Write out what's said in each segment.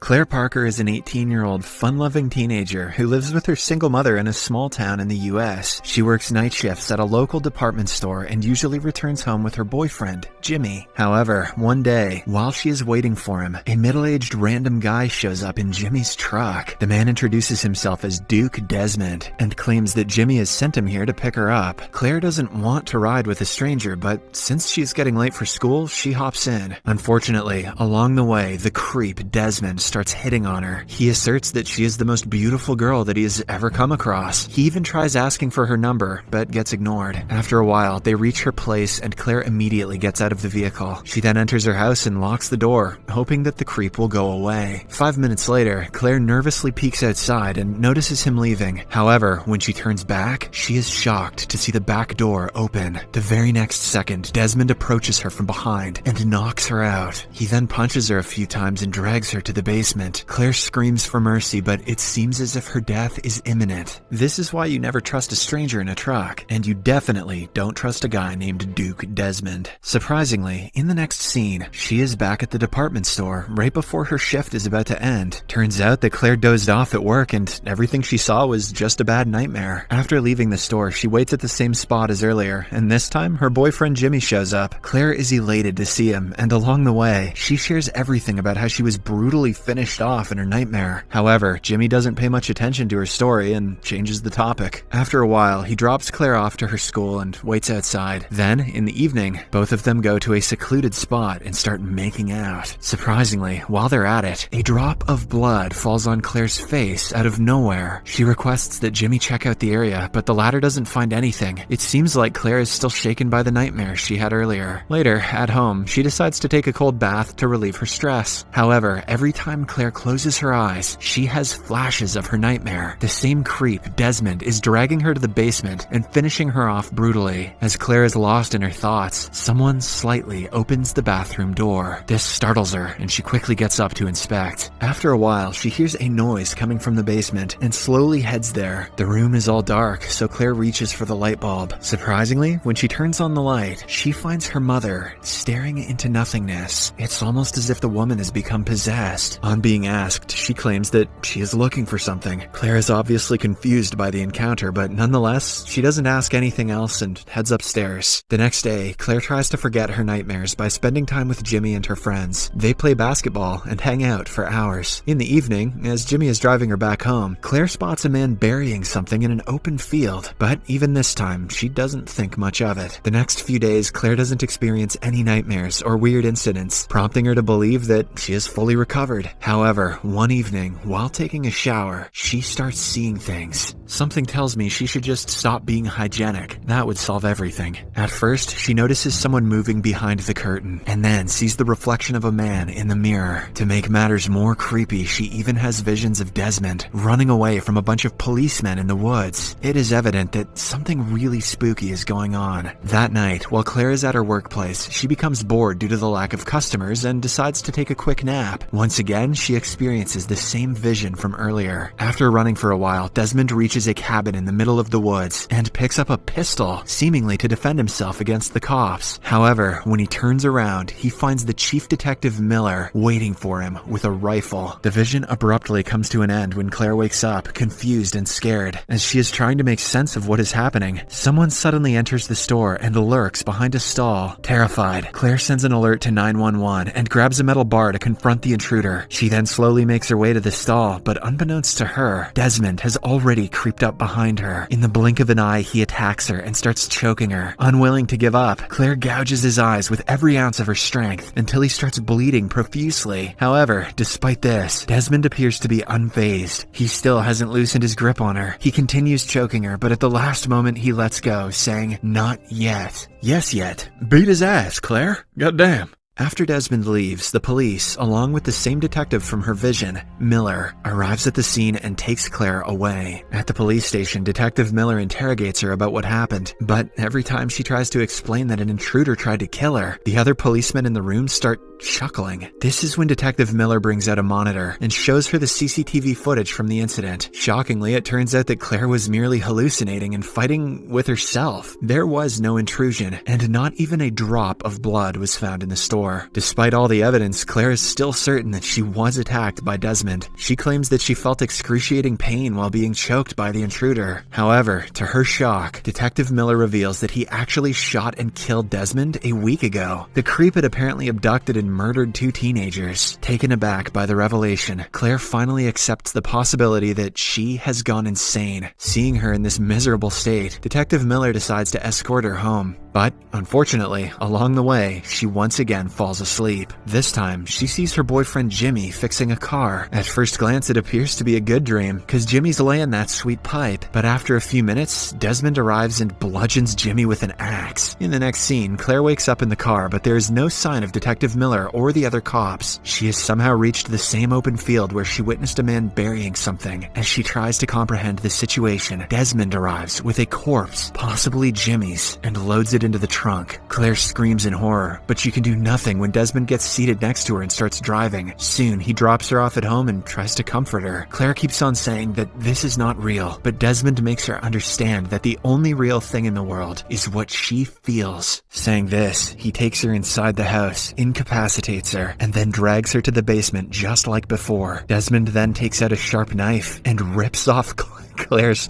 Claire Parker is an 18-year-old fun-loving teenager who lives with her single mother in a small town in the U.S. She works night shifts at a local department store and usually returns home with her boyfriend, Jimmy. However, one day, while she is waiting for him, a middle-aged random guy shows up in Jimmy's truck. The man introduces himself as Duke Desmond and claims that Jimmy has sent him here to pick her up. Claire doesn't want to ride with a stranger, but since she's getting late for school, she hops in. Unfortunately, along the way, the creep Desmond starts hitting on her. He asserts that she is the most beautiful girl that he has ever come across. He even tries asking for her number, but gets ignored. After a while, they reach her place and Claire immediately gets out of the vehicle. She then enters her house and locks the door, hoping that the creep will go away. 5 minutes later, Claire nervously peeks outside and notices him leaving. However, when she turns back, she is shocked to see the back door open. The very next second, Desmond approaches her from behind and knocks her out. He then punches her a few times and drags her to the basement. Claire screams for mercy, but it seems as if her death is imminent. This is why you never trust a stranger in a truck, and you definitely don't trust a guy named Duke Desmond. Surprisingly, in the next scene, she is back at the department store right before her shift is about to end. Turns out that Claire dozed off at work and everything she saw was just a bad nightmare. After leaving the store, she waits at the same spot as earlier, and this time her boyfriend Jimmy shows up. Claire is elated to see him, and along the way, she shares everything about how she was brutally finished off in her nightmare. However, Jimmy doesn't pay much attention to her story and changes the topic. After a while, he drops Claire off to her school and waits outside. Then, in the evening, both of them go to a secluded spot and start making out. Surprisingly, while they're at it, a drop of blood falls on Claire's face out of nowhere. She requests that Jimmy check out the area, but the latter doesn't find anything. It seems like Claire is still shaken by the nightmare she had earlier. Later, at home, she decides to take a cold bath to relieve her stress. However, every time Claire closes her eyes, she has flashes of her nightmare. The same creep, Desmond, is dragging her to the basement and finishing her off brutally. As Claire is lost in her thoughts, someone slightly opens the bathroom door. This startles her, and she quickly gets up to inspect. After a while, she hears a noise coming from the basement and slowly heads there. The room is all dark, so Claire reaches for the light bulb. Surprisingly, when she turns on the light, she finds her mother staring into nothingness. It's almost as if the woman has become possessed. On being asked, she claims that she is looking for something. Claire is obviously confused by the encounter, but nonetheless, she doesn't ask anything else and heads upstairs. The next day, Claire tries to forget her nightmares by spending time with Jimmy and her friends. They play basketball and hang out for hours. In the evening, as Jimmy is driving her back home, Claire spots a man burying something in an open field, but even this time, she doesn't think much of it. The next few days, Claire doesn't experience any nightmares or weird incidents, prompting her to believe that she is fully recovered. However, one evening, while taking a shower, she starts seeing things. Something tells me she should just stop being hygienic. That would solve everything. At first, she notices someone moving behind the curtain, and then sees the reflection of a man in the mirror. To make matters more creepy, she even has visions of Desmond running away from a bunch of policemen in the woods. It is evident that something really spooky is going on. That night, while Claire is at her workplace, she becomes bored due to the lack of customers and decides to take a quick nap. Once again, she experiences the same vision from earlier. After running for a while, Desmond reaches a cabin in the middle of the woods and picks up a pistol, seemingly to defend himself against the cops. However, when he turns around, he finds the Chief Detective Miller waiting for him with a rifle. The vision abruptly comes to an end when Claire wakes up, confused and scared. As she is trying to make sense of what is happening, someone suddenly enters the store and lurks behind a stall. Terrified, Claire sends an alert to 911 and grabs a metal bar to confront the intruder. She then slowly makes her way to the stall, but unbeknownst to her, Desmond has already creeped up behind her. In the blink of an eye, he attacks her and starts choking her. Unwilling to give up, Claire gouges his eyes with every ounce of her strength until he starts bleeding profusely. However, despite this, Desmond appears to be unfazed. He still hasn't loosened his grip on her. He continues choking her, but at the last moment he lets go, saying, "Not yet." "Yes, yet. Beat his ass, Claire. Goddamn." After Desmond leaves, the police, along with the same detective from her vision, Miller, arrives at the scene and takes Claire away. At the police station, Detective Miller interrogates her about what happened, but every time she tries to explain that an intruder tried to kill her, the other policemen in the room start chuckling. This is when Detective Miller brings out a monitor and shows her the CCTV footage from the incident. Shockingly, it turns out that Claire was merely hallucinating and fighting with herself. There was no intrusion, and not even a drop of blood was found in the store. door. Despite all the evidence, Claire is still certain that she was attacked by Desmond. She claims that she felt excruciating pain while being choked by the intruder. However, to her shock, Detective Miller reveals that he actually shot and killed Desmond a week ago. The creep had apparently abducted and murdered 2 teenagers. Taken aback by the revelation, Claire finally accepts the possibility that she has gone insane. Seeing her in this miserable state, Detective Miller decides to escort her home. But, unfortunately, along the way, she once again falls asleep. This time, she sees her boyfriend Jimmy fixing a car. At first glance, it appears to be a good dream, cause Jimmy's laying that sweet pipe. But after a few minutes, Desmond arrives and bludgeons Jimmy with an axe. In the next scene, Claire wakes up in the car, but there is no sign of Detective Miller or the other cops. She has somehow reached the same open field where she witnessed a man burying something. As she tries to comprehend the situation, Desmond arrives with a corpse, possibly Jimmy's, and loads it into the trunk. Claire screams in horror, but she can do nothing when Desmond gets seated next to her and starts driving. Soon, he drops her off at home and tries to comfort her. Claire keeps on saying that this is not real, but Desmond makes her understand that the only real thing in the world is what she feels. Saying this, he takes her inside the house, incapacitates her, and then drags her to the basement just like before. Desmond then takes out a sharp knife and rips off Claire's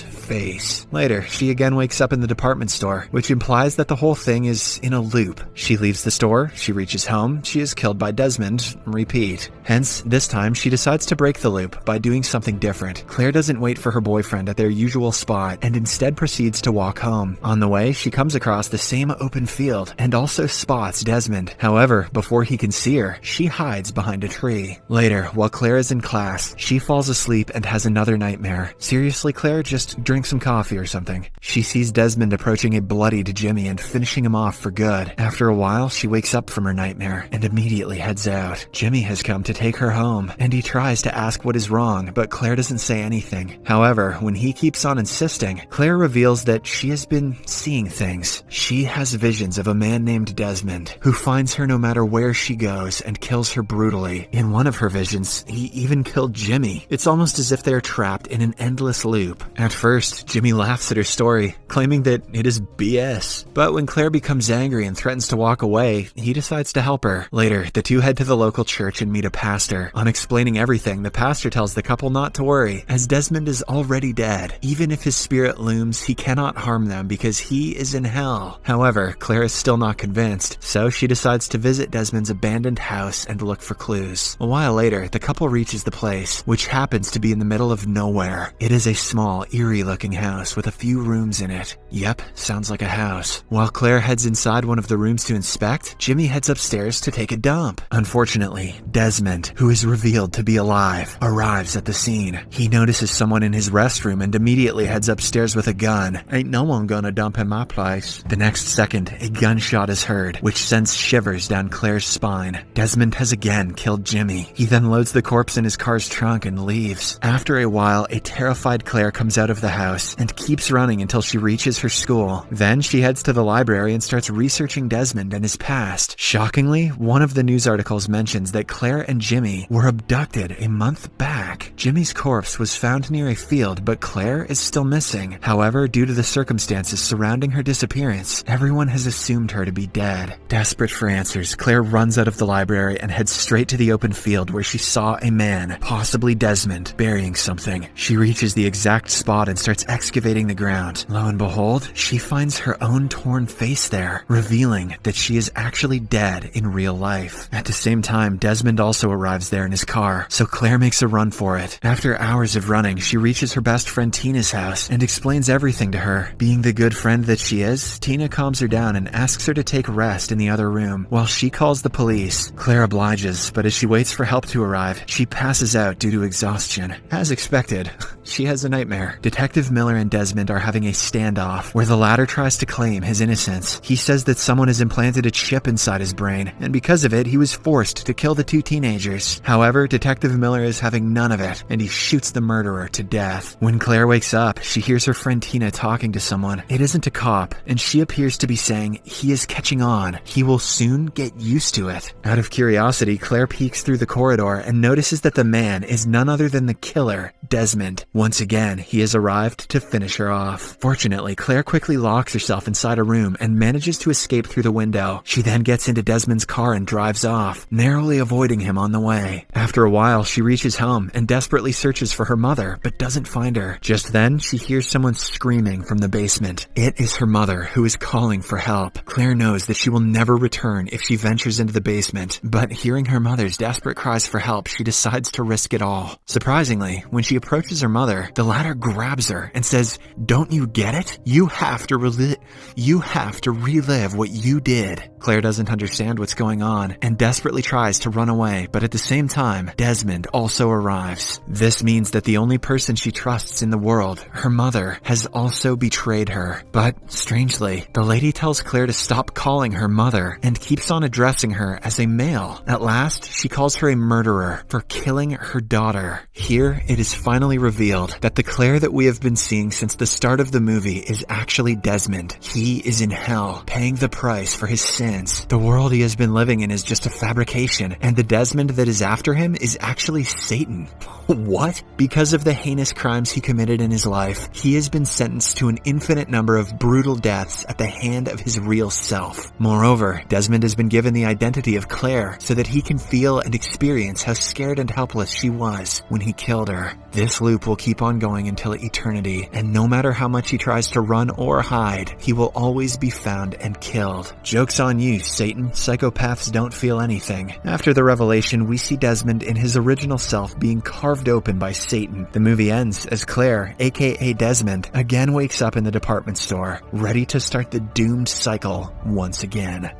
face. Later, she again wakes up in the department store, which implies that the whole thing is in a loop. She leaves the store, she reaches home, she is killed by Desmond, repeat. Hence, this time she decides to break the loop by doing something different. Claire doesn't wait for her boyfriend at their usual spot and instead proceeds to walk home. On the way, she comes across the same open field and also spots Desmond. However, before he can see her, she hides behind a tree. Later, while Claire is in class, she falls asleep and has another nightmare. Seriously, Claire, just drink some coffee or something. She sees Desmond approaching a bloodied Jimmy and finishing him off for good. After a while, she wakes up from her nightmare and immediately heads out. Jimmy has come to take her home, and he tries to ask what is wrong, but Claire doesn't say anything. However, when he keeps on insisting, Claire reveals that she has been seeing things. She has visions of a man named Desmond, who finds her no matter where she goes and kills her brutally. In one of her visions, he even killed Jimmy. It's almost as if they're trapped in an endless loop. At first, Jimmy laughs at her story, claiming that it is BS. But when Claire becomes angry and threatens to walk away, he decides to help her. Later, the two head to the local church and meet a pastor. On explaining everything, the pastor tells the couple not to worry, as Desmond is already dead. Even if his spirit looms, he cannot harm them because he is in hell. However, Claire is still not convinced, so she decides to visit Desmond's abandoned house and look for clues. A while later, the couple reaches the place, which happens to be in the middle of nowhere. It is a small, eerie-looking house with a few rooms in it. Yep, sounds like a house. While Claire heads inside one of the rooms to inspect, Jimmy heads upstairs to take a dump. Unfortunately, Desmond, who is revealed to be alive, arrives at the scene. He notices someone in his restroom and immediately heads upstairs with a gun. Ain't no one gonna dump in my place. The next second, a gunshot is heard, which sends shivers down Claire's spine. Desmond has again killed Jimmy. He then loads the corpse in his car's trunk and leaves. After a while, a terrified Claire comes out of the house and keeps running until she reaches her school. Then she heads to the library and starts researching Desmond and his past. Shockingly, one of the news articles mentions that Claire and Jimmy were abducted a month back. Jimmy's corpse was found near a field, but Claire is still missing. However, due to the circumstances surrounding her disappearance, everyone has assumed her to be dead. Desperate for answers, Claire runs out of the library and heads straight to the open field where she saw a man, possibly Desmond, burying something. She reaches the exact spot and starts excavating the ground. Lo and behold, she finds her own torn face there, revealing that she is actually dead in real life. At the same time, Desmond also arrives there in his car, so Claire makes a run for it. After hours of running, she reaches her best friend Tina's house and explains everything to her. Being the good friend that she is, Tina calms her down and asks her to take rest in the other room, while she calls the police. Claire obliges, but as she waits for help to arrive, she passes out due to exhaustion. As expected, she has a nightmare. Detective Miller and Desmond are having a standoff, where the latter tries to claim his innocence. He says that someone has implanted a chip inside his brain, and because of it, he was forced to kill the two teenagers. However, Detective Miller is having none of it, and he shoots the murderer to death. When Claire wakes up, she hears her friend Tina talking to someone. It isn't a cop, and she appears to be saying, "He is catching on. He will soon get used to it." Out of curiosity, Claire peeks through the corridor and notices that the man is none other than the killer, Desmond. Once again, he has arrived to finish her off. Fortunately, Claire quickly locks herself inside a room and manages to escape through the window. She then gets into Desmond's car and drives off, narrowly avoiding him on the way. After a while, she reaches home and desperately searches for her mother, but doesn't find her. Just then, she hears someone screaming from the basement. It is her mother, who is calling for help. Claire knows that she will never return if she ventures into the basement, but hearing her mother's desperate cries for help, she decides to risk it all. Surprisingly, when she approaches her mother, the latter grabs her and says, "Don't you get it? You have to relive what you did." Claire doesn't understand what's going on and desperately tries to run away, but at the same time, Desmond also arrives. This means that the only person she trusts in the world, her mother, has also betrayed her. But strangely, the lady tells Claire to stop calling her mother and keeps on addressing her as a male. At last, she calls her a murderer for killing her daughter. Here, it is finally revealed that the Claire that we have been seeing since the start of the movie is actually Desmond. He is in hell, paying the price for his sins. The world he has been living in is just a fabrication, and the Desmond that is after him is actually Satan. What? Because of the heinous crimes he committed in his life, he has been sentenced to an infinite number of brutal deaths at the hand of his real self. Moreover, Desmond has been given the identity of Claire so that he can feel and experience how scared and helpless she was when he killed her. This loop will keep on going until eternity, and no matter how much he tries to run or hide, he will always be found and killed. Joke's on you, Satan. Psychopaths don't feel anything. After the revelation, we see Desmond in his original self being carved open by Satan. The movie ends as Claire, aka Desmond, again wakes up in the department store, ready to start the doomed cycle once again.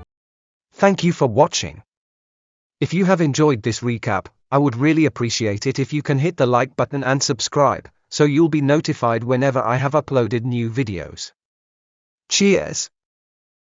Thank you for watching. If you have enjoyed this recap, I would really appreciate it if you can hit the like button and subscribe, so you'll be notified whenever I have uploaded new videos. Cheers!